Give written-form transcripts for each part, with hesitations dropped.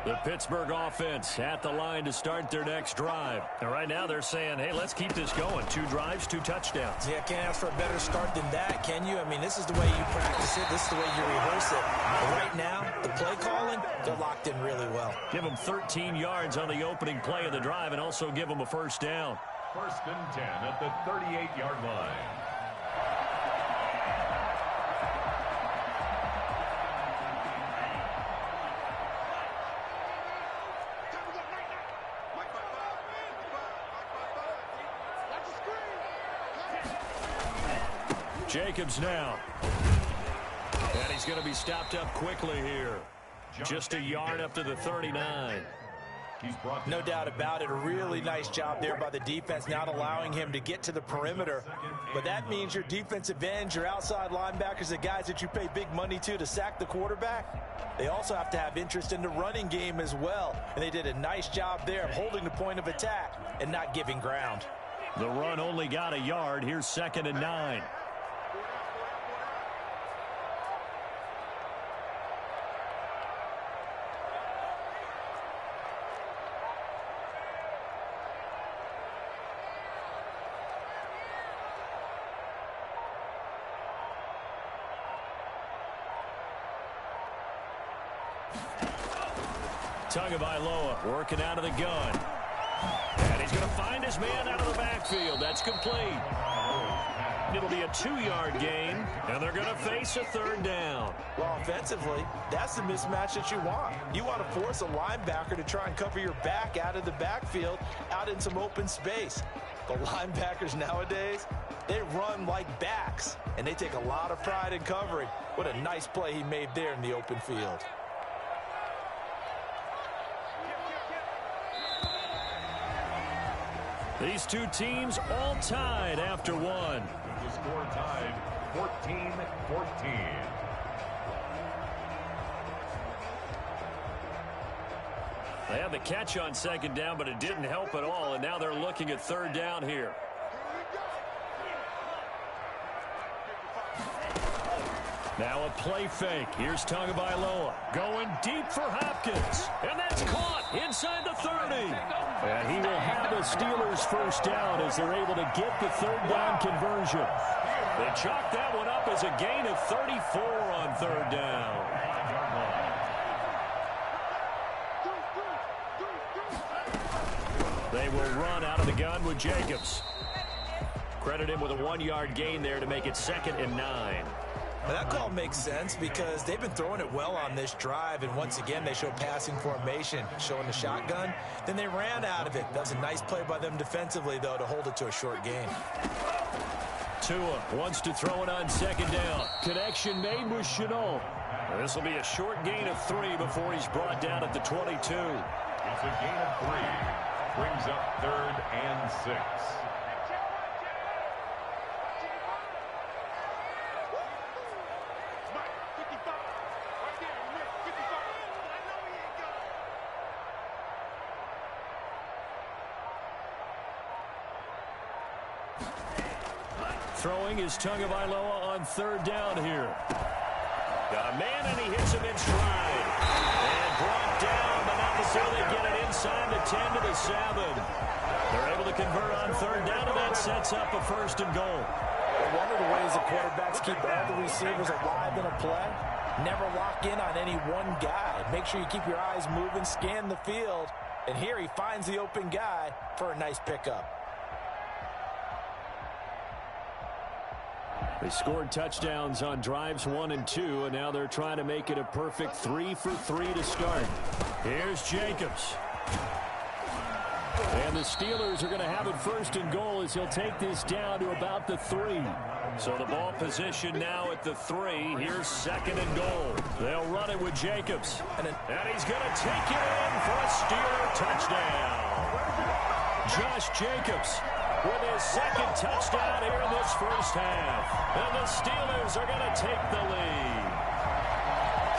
The Pittsburgh offense at the line to start their next drive. And right now they're saying, hey, let's keep this going. 2 drives, 2 touchdowns. Yeah, can't ask for a better start than that, can you? I mean, this is the way you practice it. This is the way you rehearse it. But right now, the play calling, they're locked in really well. Give them 13 yards on the opening play of the drive and also give them a first down. 1st and 10 at the 38-yard line. Jacobs now. And he's going to be stopped up quickly here. Just a yard up to the 39. No doubt about it. A really nice job there by the defense, not allowing him to get to the perimeter. But that means your defensive ends, your outside linebackers, the guys that you pay big money to sack the quarterback, they also have to have interest in the running game as well. And they did a nice job there of holding the point of attack and not giving ground. The run only got a yard. Here's 2nd and 9. Tagovailoa working out of the gun. And he's going to find his man out of the backfield. That's complete. It'll be a 2-yard gain, and they're going to face a 3rd down. Well, offensively, that's the mismatch that you want. You want to force a linebacker to try and cover your back out of the backfield, out in some open space. The linebackers nowadays, they run like backs, and they take a lot of pride in covering. What a nice play he made there in the open field. These two teams all tied after one. The score tied 14-14. They had the catch on 2nd down, but it didn't help at all, and now they're looking at 3rd down here. Now a play fake. Here's Tagovailoa going deep for Hopkins. And that's caught inside the 30. And he will have the Steelers first down as they're able to get the 3rd down conversion. They chalk that one up as a gain of 34 on 3rd down. They will run out of the gun with Jacobs. Credit him with a 1-yard gain there to make it 2nd and 9. Well, that call makes sense because they've been throwing it well on this drive, and once again they show passing formation, showing the shotgun. Then they ran out of it. That was a nice play by them defensively, though, to hold it to a short gain. Tua wants to throw it on 2nd down. Connection made with Chenault. This will be a short gain of 3 before he's brought down at the 22. It's a gain of 3. Brings up 3rd and 6. Throwing is Tagovailoa on 3rd down here. Got a man, and he hits him in stride. And brought down, but not before they get it inside the 10 to the 7. They're able to convert on 3rd down, and that sets up a 1st and goal. One of the ways the quarterbacks keep all the receivers alive in a play, never lock in on any one guy. Make sure you keep your eyes moving, scan the field. And here he finds the open guy for a nice pickup. They scored touchdowns on drives 1 and 2, and now they're trying to make it a perfect 3 for 3 to start. Here's Jacobs. And the Steelers are going to have it 1st and goal as he'll take this down to about the 3. So the ball position now at the 3. Here's 2nd and goal. They'll run it with Jacobs. And he's going to take it in for a Steeler touchdown. Josh Jacobs with his 2nd touchdown here in this 1st half. And the Steelers are going to take the lead.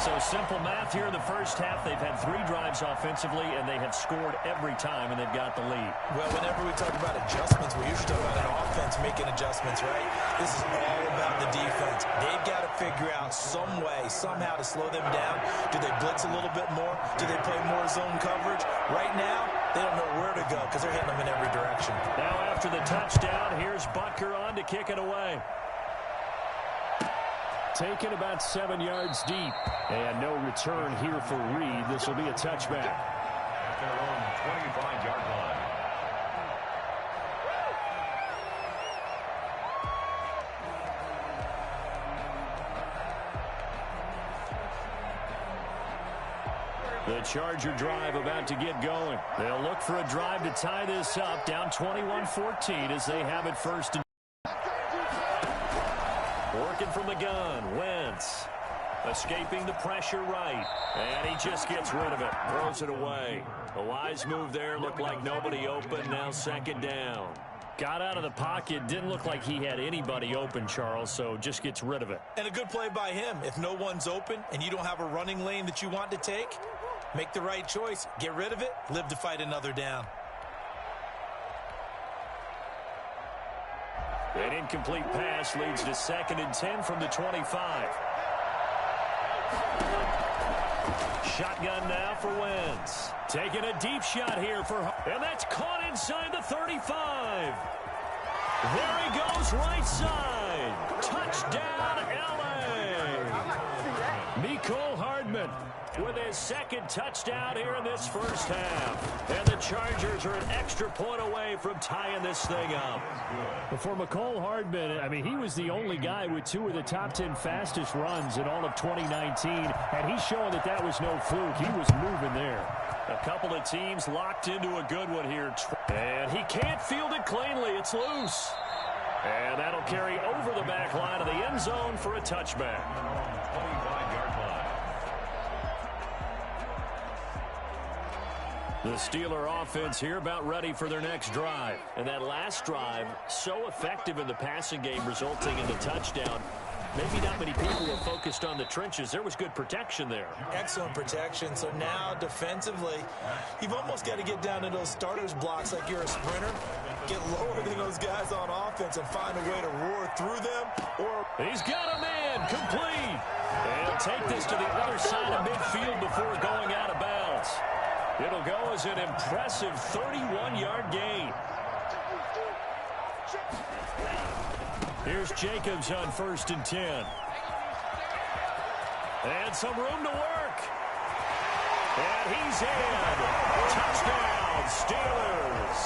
So simple math here in the first half. They've had 3 drives offensively, and they have scored every time, and they've got the lead. Well, whenever we talk about adjustments, we usually talk about an offense making adjustments, right? This is all about the defense. They've got to figure out some way, somehow to slow them down. Do they blitz a little bit more? Do they play more zone coverage? Right now, they don't know where to go because they're hitting them in every direction. Now after the touchdown, here's Butker on to kick it away. Taken about 7 yards deep. And no return here for Reed. This will be a touchback. At their own 25-yard line. The Charger drive about to get going. They'll look for a drive to tie this up, down 21-14 as they have it first and working from the gun. Wentz escaping the pressure right. And he just gets rid of it. Throws it away. A wise move there. Looked like nobody open. Now second down. Got out of the pocket. Didn't look like he had anybody open, Charles, so just gets rid of it. And a good play by him. If no one's open and you don't have a running lane that you want to take, make the right choice. Get rid of it. Live to fight another down. An incomplete pass leads to 2nd and 10 from the 25. Shotgun now for Wentz. Taking a deep shot here for, and that's caught inside the 35. There he goes, right side. Touchdown, L.A. Mecole Hardman with his 2nd touchdown here in this first half. And the Chargers are an extra point away from tying this thing up. For Mecole Hardman, I mean, he was the only guy with 2 of the top 10 fastest runs in all of 2019, and he's showing that that was no fluke. He was moving there. A couple of teams locked into a good one here. And he can't field it cleanly. It's loose. And that'll carry over the back line of the end zone for a touchback. 25-yard line. The Steeler offense here about ready for their next drive. And that last drive, so effective in the passing game, resulting in the touchdown. Maybe not many people are focused on the trenches. There was good protection there. Excellent protection. So now defensively, you've almost got to get down to those starters blocks like you're a sprinter. Get lower than those guys on offense and find a way to roar through them. Or he's got a man complete. And he'll take this to the other side of midfield before going out of bounds. It'll go as an impressive 31-yard gain. Here's Jacobs on 1st and 10. And some room to work. And he's in. Touchdown, Steelers.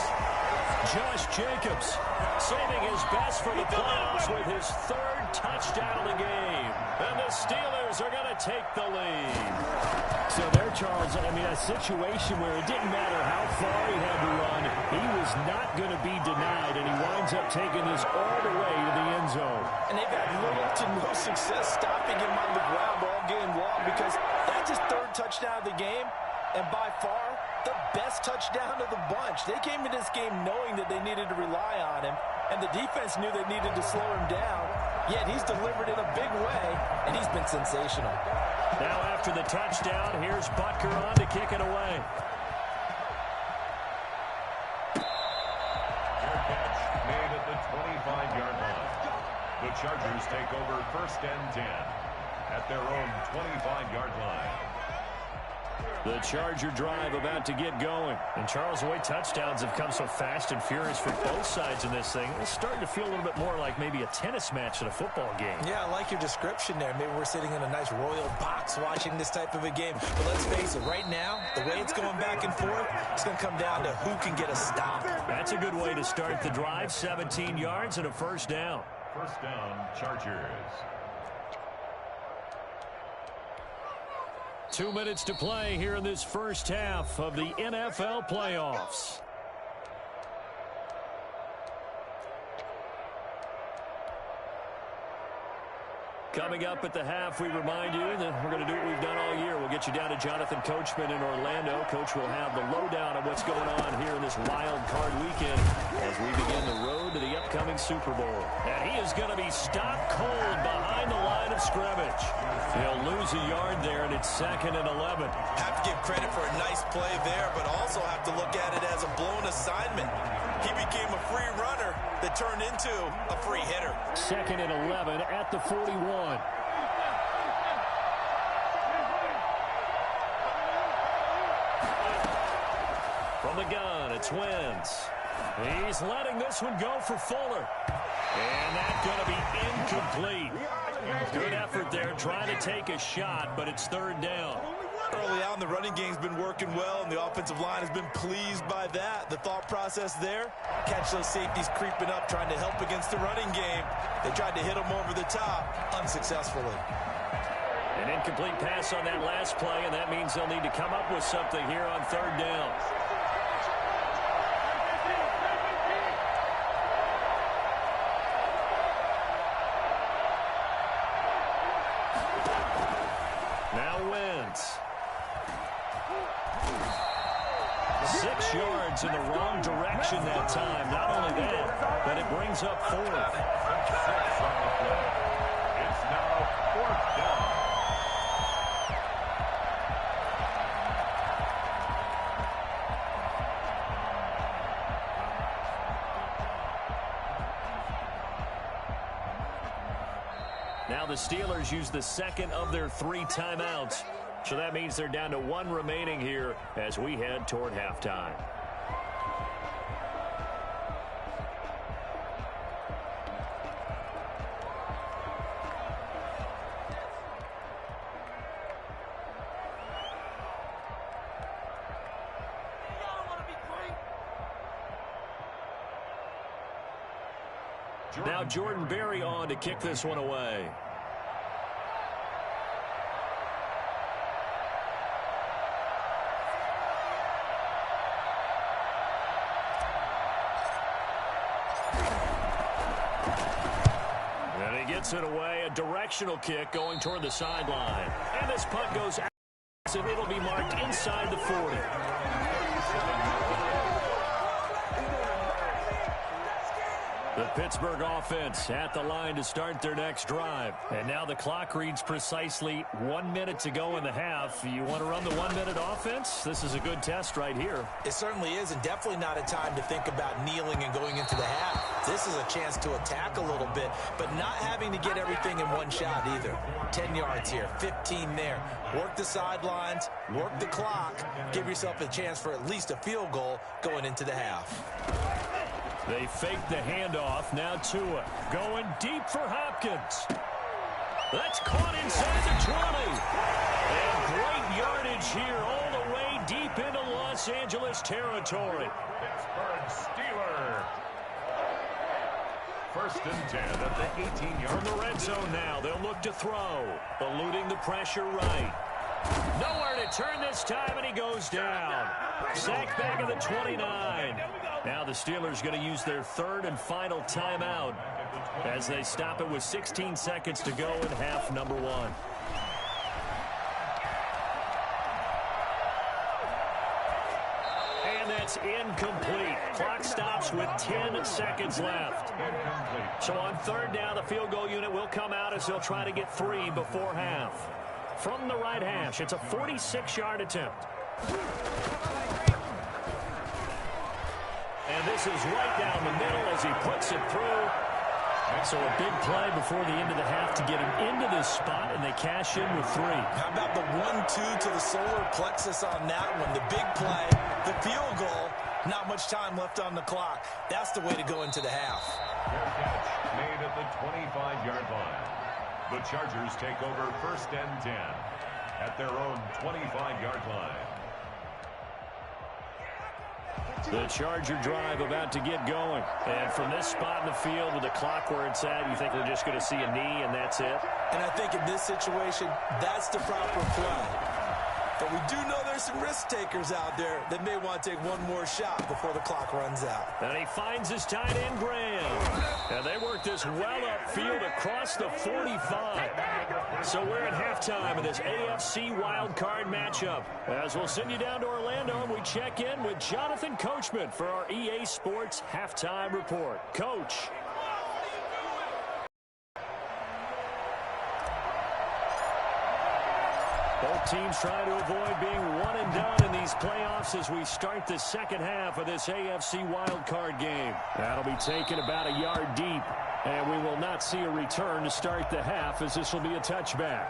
Josh Jacobs saving his best for the playoffs with his 3rd touchdown of the game. And the Steelers are going to take the lead. So there, Charles, I mean, a situation where it didn't matter how far he had to run, he was not going to be denied, and he winds up taking this all the way to the end zone. And they've had little to no success stopping him on the ground all game long because that's his 3rd touchdown of the game, and by far the best touchdown of the bunch. They came to this game knowing that they needed to rely on him, and the defense knew they needed to slow him down, yet he's delivered in a big way, and he's been sensational. Now after the touchdown, here's Butker on to kick it away. Fair catch made at the 25-yard line. The Chargers take over 1st and 10 at their own 25-yard line. The Charger drive about to get going. And Charles, the way touchdowns have come so fast and furious for both sides in this thing, it's starting to feel a little bit more like maybe a tennis match at a football game. Yeah, I like your description there. Maybe we're sitting in a nice royal box watching this type of a game. But let's face it, right now, the way it's going back and forth, it's going to come down to who can get a stop. That's a good way to start the drive. 17 yards and a 1st down. 1st down, Chargers. 2 minutes to play here in this first half of the NFL playoffs. Coming up at the half, we remind you that we're going to do what we've done all year. We'll get you down to Jonathan Coachman in Orlando. Coach will have the lowdown of what's going on here in this wild card weekend as we begin the road to the upcoming Super Bowl. And he is going to be stopped cold behind the line of scrimmage. He'll lose a yard there, and it's 2nd and 11. Have to give credit for a nice play there, but also have to look at it as a blown assignment. He became a free runner that turned into a free hitter. 2nd and 11 at the 41. From the gun, it's Wentz. He's letting this one go for Fuller. And that's going to be incomplete. Good effort there, trying to take a shot, but it's 3rd down. Early on, the running game's been working well, and the offensive line has been pleased by that. The thought process there, catch those safeties creeping up, trying to help against the running game. They tried to hit them over the top, unsuccessfully. An incomplete pass on that last play, and that means they'll need to come up with something here on 3rd down. Now Wentz. 6 yards in the wrong direction that time. Not only that, but it brings up 4th. 6 on the play. It's now 4th down. Now the Steelers use the 2nd of their 3 timeouts. So that means they're down to 1 remaining here as we head toward halftime. Now Jordan Berry on to kick this one away. And he gets it away, a directional kick going toward the sideline. And this punt goes out, and it'll be marked inside the 40. The Pittsburgh offense at the line to start their next drive. And now the clock reads precisely 1 minute to go in the half. You want to run the 1-minute offense? This is a good test right here. It certainly is, and definitely not a time to think about kneeling and going into the half. This is a chance to attack a little bit, but not having to get everything in one shot either. 10 yards here, 15 there. Work the sidelines, work the clock, give yourself a chance for at least a field goal going into the half. They fake the handoff. Now Tua going deep for Hopkins. That's caught inside the 20. And great yardage here all the way deep into Los Angeles territory. Pittsburgh Steelers. 1st and 10 at the 18-yard. From the red zone now, they'll look to throw. Eluding the pressure right. Nowhere to turn this time, and he goes down. Sacked back at the 29. Now the Steelers going to use their 3rd and final timeout as they stop it with 16 seconds to go in half number 1. And that's incomplete. Clock stops with 10 seconds left. So on 3rd down, the field goal unit will come out as they'll try to get 3 before half. From the right hash, it's a 46-yard attempt. And this is right down the middle as he puts it through. So a big play before the end of the half to get him into this spot, and they cash in with 3. How about the 1-2 to the solar plexus on that one? The big play, the field goal, not much time left on the clock. That's the way to go into the half. Fair catch made at the 25-yard line. The Chargers take over 1st and 10 at their own 25-yard line. The Charger drive about to get going. And from this spot in the field with the clock where it's at, you think we're just going to see a knee and that's it? And I think in this situation, that's the proper play. But we do know there's some risk takers out there that may want to take one more shot before the clock runs out. And he finds his tight end, Graham. And they work this well upfield across the 45. So we're at halftime of this AFC wildcard matchup. As we'll send you down to Orlando, and we check in with Jonathan Coachman for our EA Sports Halftime Report. Coach. Both teams trying to avoid being one and done in these playoffs as we start the second half of this AFC wildcard game. That'll be taken about a yard deep, and we will not see a return to start the half as this will be a touchback.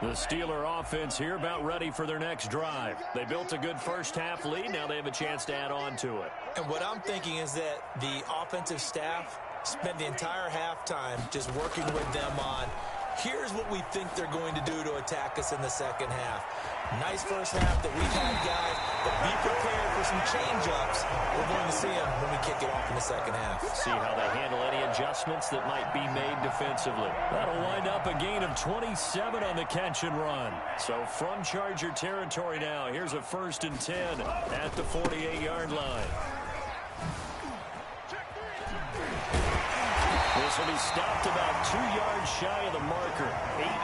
The Steeler offense here about ready for their next drive. They built a good first-half lead. Now they have a chance to add on to it. And what I'm thinking is that the offensive staff spent the entire halftime just working with them on, here's what we think they're going to do to attack us in the second half. Nice first half that we've had, guys, but be prepared for some change-ups. We're going to see them when we kick it off in the second half. See how they handle any adjustments that might be made defensively. That'll wind up a gain of 27 on the catch and run. So from Charger territory now, here's a 1st and 10 at the 48-yard line. This will be stopped about 2 yards shy of the marker.